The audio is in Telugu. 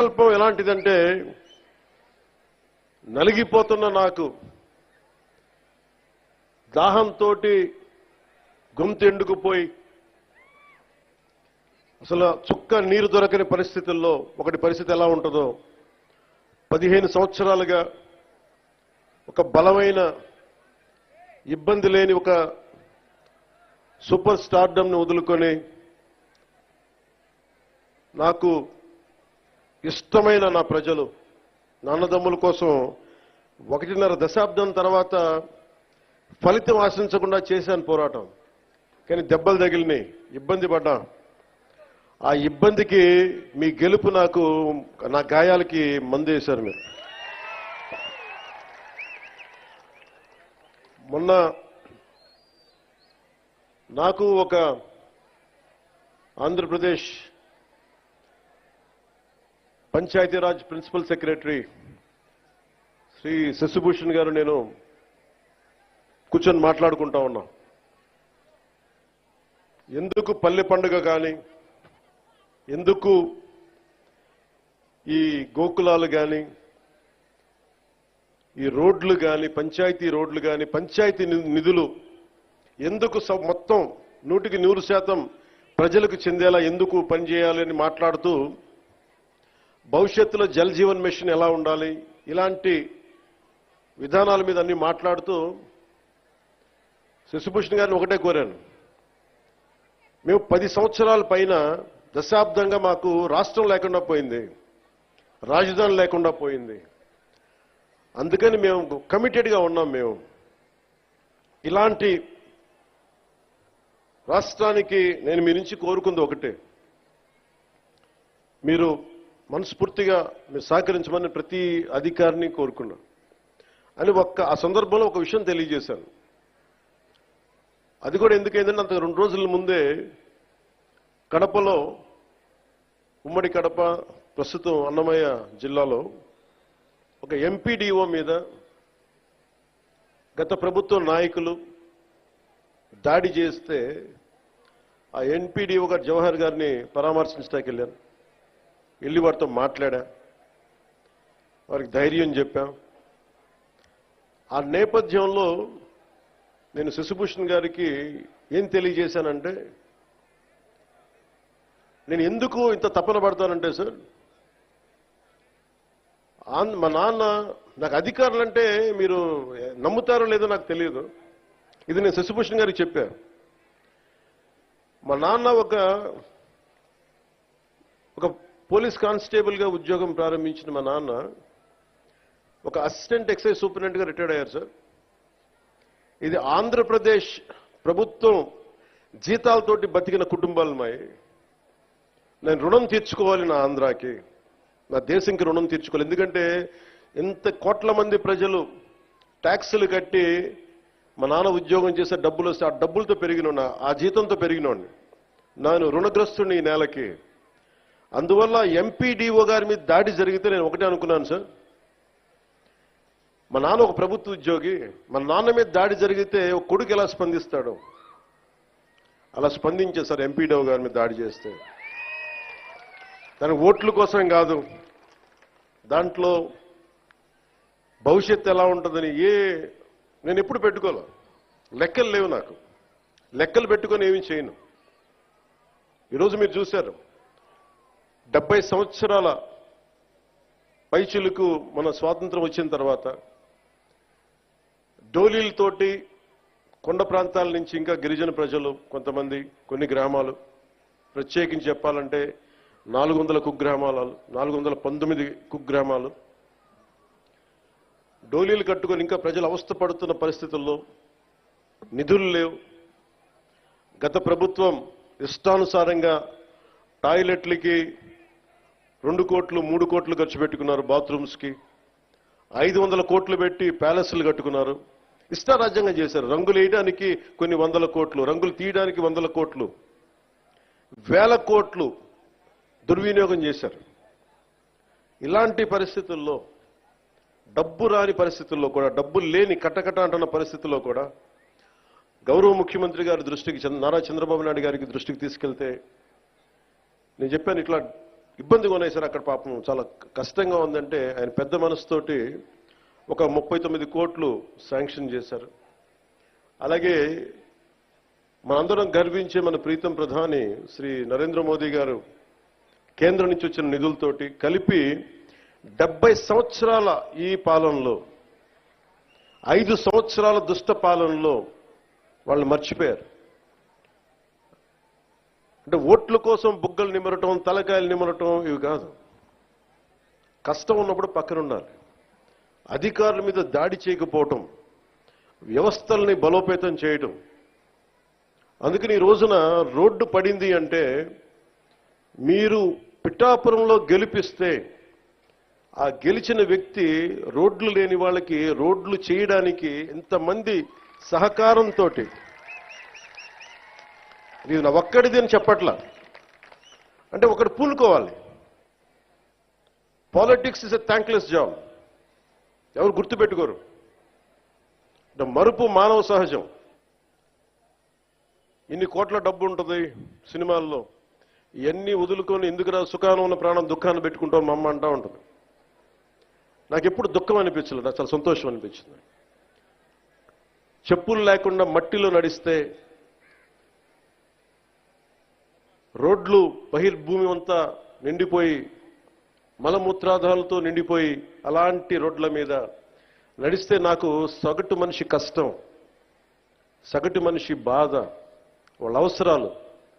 సంకల్పం ఎలాంటిదంటే నలిగిపోతున్న నాకు దాహంతో గొంతు ఎండుకుపోయి అసలు చుక్క నీరు దొరకని పరిస్థితుల్లో ఒకటి పరిస్థితి ఎలా ఉంటుందో 15 సంవత్సరాలుగా ఒక బలమైన ఇబ్బంది లేని ఒక సూపర్ స్టార్డమ్ని వదులుకొని నాకు ఇష్టమైన నా ప్రజలు నా అన్నదమ్ముల కోసం 1.5 దశాబ్దం తర్వాత ఫలితం ఆశించకుండా చేశాను పోరాటం. కానీ దెబ్బలు తగిలినాయి, ఇబ్బంది పడ్డా. ఆ ఇబ్బందికి మీ గెలుపు నాకు నా గాయాలకి మందు వేశారు మీరు. మొన్న నాకు ఒక ఆంధ్రప్రదేశ్ పంచాయతీరాజ్ ప్రిన్సిపల్ సెక్రటరీ శ్రీ శశిభూషణ్ గారు నేను కూర్చొని మాట్లాడుకుంటా ఉన్నాం. ఎందుకు పల్లె పండుగ కానీ, ఎందుకు ఈ గోకులాలు కానీ, ఈ రోడ్లు కానీ, పంచాయతీ రోడ్లు కానీ, పంచాయతీ నిధులు ఎందుకు మొత్తం 100% ప్రజలకు చెందేలా ఎందుకు పనిచేయాలని మాట్లాడుతూ భవిష్యత్తులో జల్ జీవన్ మిషన్ ఎలా ఉండాలి ఇలాంటి విధానాల మీద అన్ని మాట్లాడుతూ శశిభూషణ్ గారిని ఒకటే కోరాను. మేము 10 సంవత్సరాల పైన దశాబ్దంగా మాకు రాష్ట్రం లేకుండా పోయింది, రాజధాని లేకుండా పోయింది. అందుకని మేము కమిటెడ్గా ఉన్నాం. మేము ఇలాంటి రాష్ట్రానికి నేను మీ నుంచి కోరుకుంది ఒకటే, మీరు మనస్ఫూర్తిగా మీరు సహకరించమని ప్రతి అధికారిని కోరుకున్నా అని ఆ సందర్భంలో ఒక విషయం తెలియజేశాను. అది కూడా ఎందుకైందంటే అంత 2 రోజుల ముందే కడపలో, ఉమ్మడి కడప ప్రస్తుతం అన్నమయ్య జిల్లాలో ఒక ఎంపీడీఓ మీద గత ప్రభుత్వ నాయకులు దాడి చేస్తే ఆ ఎంపీడీఓ గారు జవహర్ గారిని పరామర్శించడానికి వెళ్ళాను. వెళ్ళి వారితో మాట్లాడా, వారికి ధైర్యం చెప్పాం. ఆ నేపథ్యంలో నేను శశిభూషణ్ గారికి ఏం తెలియజేశానంటే, నేను ఎందుకు ఇంత తపన పడతానంటే సార్, మా నాన్న నాకు అధికారులంటే మీరు నమ్ముతారో లేదో నాకు తెలియదు, ఇది నేను శశిభూషణ్ గారికి చెప్పాను. మా నాన్న ఒక పోలీస్ కానిస్టేబుల్గా ఉద్యోగం ప్రారంభించిన మా నాన్న ఒక అసిస్టెంట్ ఎక్సైజ్ సూపరింటెండెంట్గా రిటైర్డ్ అయ్యారు సార్. ఇది ఆంధ్రప్రదేశ్ ప్రభుత్వం జీతాలతోటి బతికిన కుటుంబాలు మాయి. నేను రుణం తీర్చుకోవాలి నా ఆంధ్రాకి, నా దేశంకి రుణం తీర్చుకోవాలి. ఎందుకంటే ఇంత కోట్ల మంది ప్రజలు ట్యాక్సులు కట్టి మా నాన్న ఉద్యోగం చేసే డబ్బులు వస్తే ఆ డబ్బులతో పెరిగిన, ఆ జీతంతో పెరిగినోడిని నేను రుణగ్రస్తుని ఈ నేలకి. అందువల్ల ఎంపీడీఓ గారి మీద దాడి జరిగితే నేను ఒకటే అనుకున్నాను సార్, మా నాన్న ఒక ప్రభుత్వ ఉద్యోగి, మా నాన్న మీద దాడి జరిగితే ఒక కొడుకు ఎలా స్పందిస్తాడు, అలా స్పందించే సార్ ఎంపీడీఓ గారి మీద దాడి చేస్తే. దానికి ఓట్ల కోసం కాదు, దాంట్లో భవిష్యత్తు ఎలా ఉంటుందని నేను ఎప్పుడు పెట్టుకోలే. లెక్కలు లేవు నాకు, లెక్కలు పెట్టుకొని ఏమీ చేయను. ఈరోజు మీరు చూశారు 70 సంవత్సరాల పైచిలుకు మన స్వాతంత్రం వచ్చిన తర్వాత డోలీలతోటి కొండ ప్రాంతాల నుంచి ఇంకా గిరిజన ప్రజలు కొంతమంది, కొన్ని గ్రామాలు ప్రత్యేకించి చెప్పాలంటే 400 కుగ్రామాలు, 419 కుగ్రామాలు డోలీలు కట్టుకొని ఇంకా ప్రజలు అవస్థపడుతున్న పరిస్థితుల్లో నిధులు లేవు. గత ప్రభుత్వం ఇష్టానుసారంగా టాయిలెట్లకి 2 కోట్లు 3 కోట్లు ఖర్చు పెట్టుకున్నారు, బాత్రూమ్స్కి 500 కోట్లు పెట్టి ప్యాలెస్లు కట్టుకున్నారు. ఇష్టారాజ్యంగా చేశారు. రంగులు వేయడానికి కొన్ని 100 కోట్లు, రంగులు తీయడానికి 100 కోట్లు, 1000 కోట్లు దుర్వినియోగం చేశారు. ఇలాంటి పరిస్థితుల్లో, డబ్బు రాని పరిస్థితుల్లో కూడా, డబ్బులు లేని కట్టకట అంటున్న పరిస్థితుల్లో కూడా గౌరవ ముఖ్యమంత్రి గారి దృష్టికి, నారా చంద్రబాబు నాయుడు గారికి దృష్టికి తీసుకెళ్తే నేను చెప్పాను, ఇట్లా ఇబ్బందిగా ఉన్నాయి సార్. అక్కడ పాపం చాలా కష్టంగా ఉందంటే ఆయన పెద్ద మనసుతోటి ఒక 39 కోట్లు శాంక్షన్ చేశారు. అలాగే మనందరం గర్వించే మన ప్రీతం ప్రధాని శ్రీ నరేంద్ర మోదీ గారు కేంద్రం నుంచి వచ్చిన నిధులతోటి కలిపి 70 సంవత్సరాల ఈ పాలనలో 5 సంవత్సరాల దుష్ట పాలనలో వాళ్ళు మర్చిపోయారు. అంటే ఓట్ల కోసం బుగ్గలు నిమరటం, తలకాయలు నిమరటం ఇవి కాదు. కష్టం ఉన్నప్పుడు పక్కన ఉండాలి. అధికారుల మీద దాడి చేయకపోవటం, వ్యవస్థల్ని బలోపేతం చేయటం. అందుకని ఈ రోజున రోడ్డు పడింది అంటే మీరు పిఠాపురంలో గెలిపిస్తే ఆ గెలిచిన వ్యక్తి రోడ్లు లేని వాళ్ళకి రోడ్లు చేయడానికి ఎంతమంది సహకారంతో, ఇది నా ఒక్కడిది అని చెప్పట్లా, అంటే ఒకటి పూనుకోవాలి. Politics is a thankless job. ఎవరు గుర్తుపెట్టుకోరు. అంటే మరుపు మానవ సహజం. ఇన్ని కోట్ల డబ్బు ఉంటుంది సినిమాల్లో, ఇవన్నీ వదులుకొని ఎందుకురా సుఖానం ఉన్న ప్రాణం దుఃఖాన్ని పెట్టుకుంటాం మా అమ్మ అంటా ఉంటుంది. నాకు ఎప్పుడు దుఃఖం అనిపించలేదు, నాకు చాలా సంతోషం అనిపించింది. చెప్పులు లేకుండా మట్టిలో నడిస్తే, రోడ్లు బహిర్భూమి అంతా నిండిపోయి మలమూత్రాదాలతో నిండిపోయి అలాంటి రోడ్ల మీద నడిస్తే నాకు సగటు మనిషి కష్టం, సగటు మనిషి బాధ, వాళ్ళ అవసరాలు